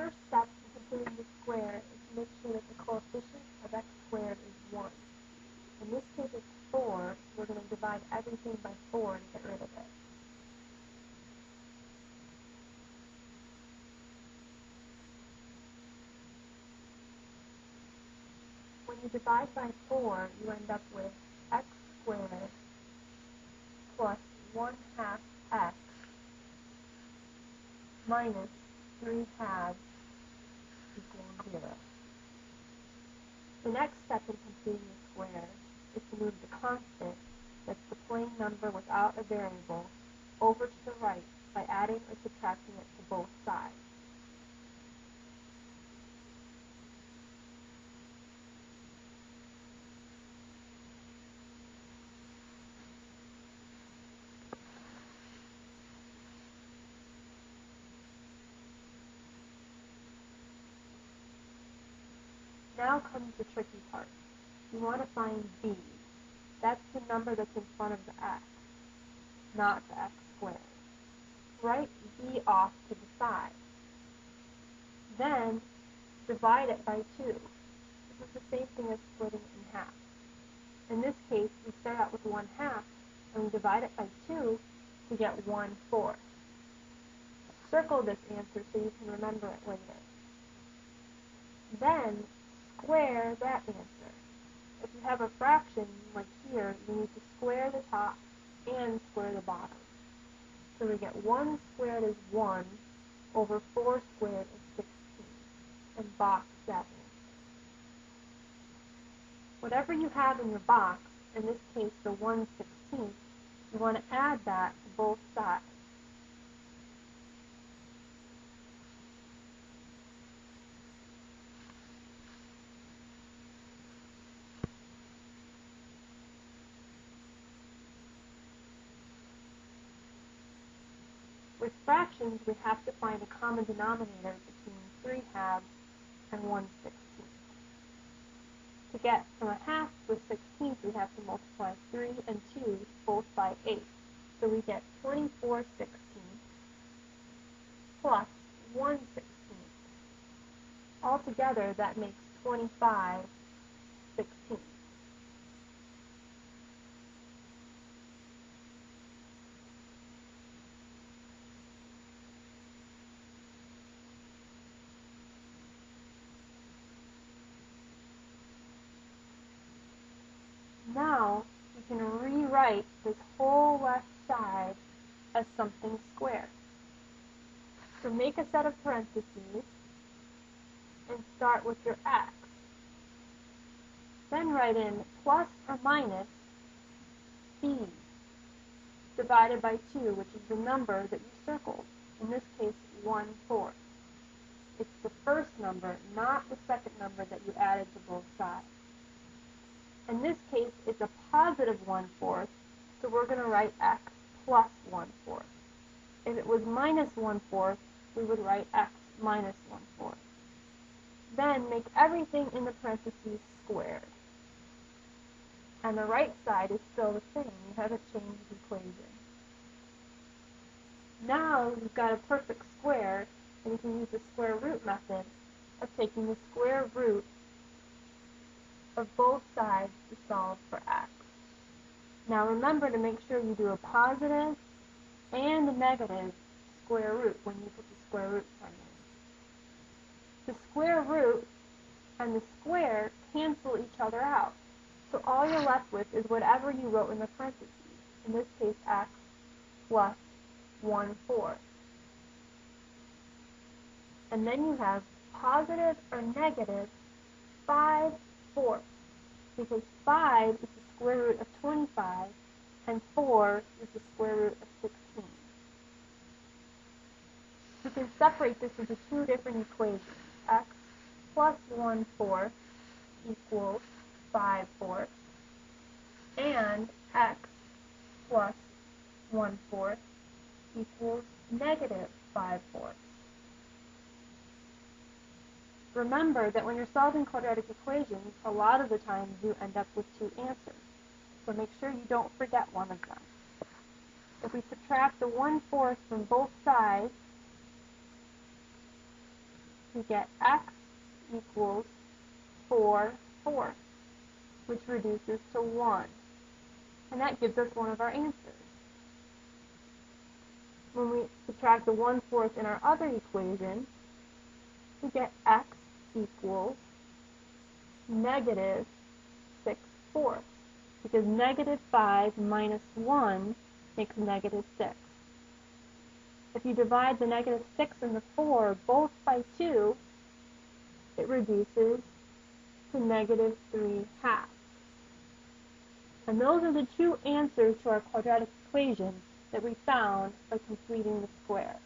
first step in completing the square is to make sure that the coefficient of x squared is 1. In this case it's 4, so we're going to divide everything by 4 to get rid of it. When you divide by 4, you end up with x squared plus 1/2 x minus 3/2 equals 0. The next step in completing the square is to move the constant, that's the plain number without a variable, over to the right by adding or subtracting it to both sides. Now comes the tricky part. You want to find b. That's the number that's in front of the x, not the x squared. Write b off to the side. Then divide it by 2. This is the same thing as splitting it in half. In this case, we start out with 1/2, and we divide it by 2 to get 1/4. Circle this answer so you can remember it later. Then square that answer. If you have a fraction, like here, you need to square the top and square the bottom. So we get 1 squared is 1 over 4 squared is 16, and box that in. Whatever you have in your box, in this case the 1/16, you want to add that to both sides. With fractions, we have to find a common denominator between 3/2 and 1/16. To get from 1/2 to a 16th, we have to multiply 3 and 2 both by 8. So we get 24/16 plus 1/16. Altogether, that makes 25/16. Now, you can rewrite this whole left side as something square. So make a set of parentheses and start with your x. Then write in plus or minus b divided by 2, which is the number that you circled. In this case, 1/4. It's the first number, not the second number that you added to both sides. In this case, it's a positive 1/4, so we're going to write x plus 1/4. If it was minus 1/4, we would write x minus 1/4. Then make everything in the parentheses squared. And the right side is still the same. You haven't changed the equation. Now you've got a perfect square, and you can use the square root method of taking the square root of both sides to solve for x. Now remember to make sure you do a positive and a negative square root when you put the square root sign in. The square root and the square cancel each other out. So all you're left with is whatever you wrote in the parentheses. In this case, x plus 1/4. And then you have positive or negative 5/4, because 5 is the square root of 25, and 4 is the square root of 16. You can separate this into two different equations. X plus 1/4 equals 5/4, and x plus 1/4 equals negative 5/4. Remember that when you're solving quadratic equations, a lot of the times you end up with two answers. So make sure you don't forget one of them. If we subtract the 1/4 from both sides, we get x equals 4/4, which reduces to 1. And that gives us one of our answers. When we subtract the 1/4 in our other equation, we get x equals negative 6/4, because negative 5 minus 1 makes negative 6. If you divide the negative 6 and the 4 both by 2, it reduces to negative 3/2. And those are the two answers to our quadratic equation that we found by completing the square.